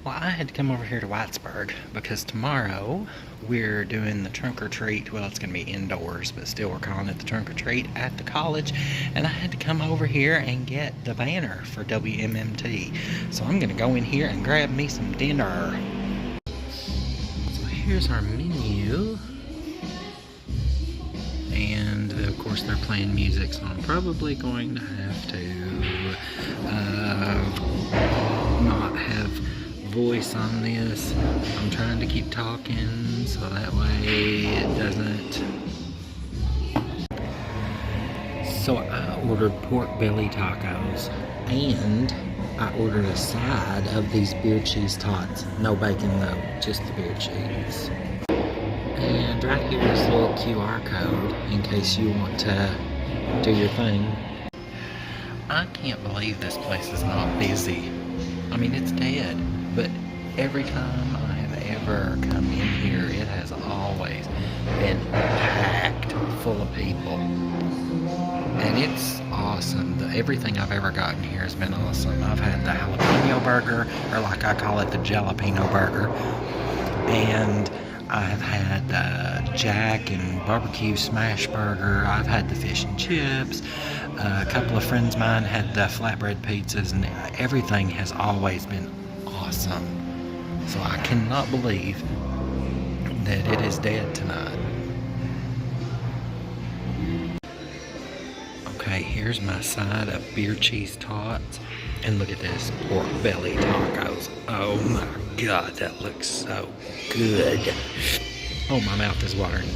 Well, I had to come over here to Whitesburg because tomorrow we're doing the trunk or treat. Well, it's going to be indoors, but still we're calling it the trunk or treat at the college. And I had to come over here and get the banner for WMMT. So I'm going to go in here and grab me some dinner. So here's our menu. And of course they're playing music, so I'm probably going to have to not have voice on this. I'm trying to keep talking so that way it doesn't. So I ordered pork belly tacos and I ordered a side of these beer cheese tots. No bacon though, just the beer cheese. And right here is a little QR code in case you want to do your thing. I can't believe this place is not busy. I mean, it's dead, but every time I have ever come in here, it has always been packed full of people. And it's awesome. Everything I've ever gotten here has been awesome. I've had the jalapeno burger, or like I call it, the jalapeno burger. And I've had the Jack and barbecue smash burger. I've had the fish and chips. A couple of friends of mine had the flatbread pizzas, and everything has always been awesome. So I cannot believe that it is dead tonight. Okay, here's my side of beer cheese tots. And look at this, pork belly tacos. Oh my God, that looks so good. Oh, my mouth is watering.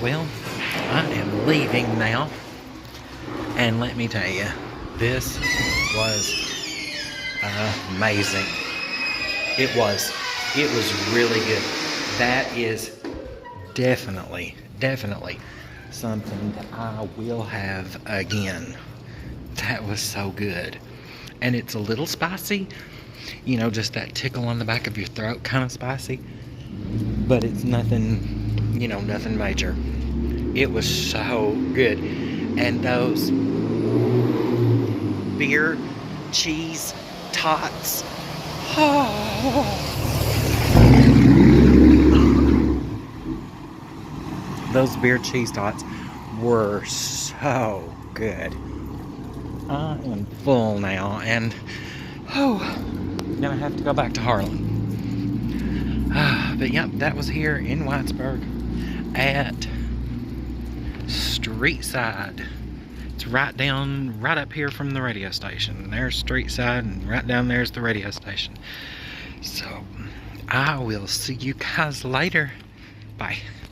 Well, I am leaving now. And let me tell you, this was amazing. It was really good. That is definitely something that I will have again. That was so good. And it's a little spicy, you know, just that tickle on the back of your throat kind of spicy. But it's nothing, you know, nothing major. It was so good. And those beer cheese tots. Oh. Those beer cheese tots were so good. I am full now, and gonna have to go back to Harlan. But yep, that was here in Whitesburg at Streetside. It's It's right up here from the radio station. There's Streetside, and right down there's the radio station. So I will see you guys later. Bye.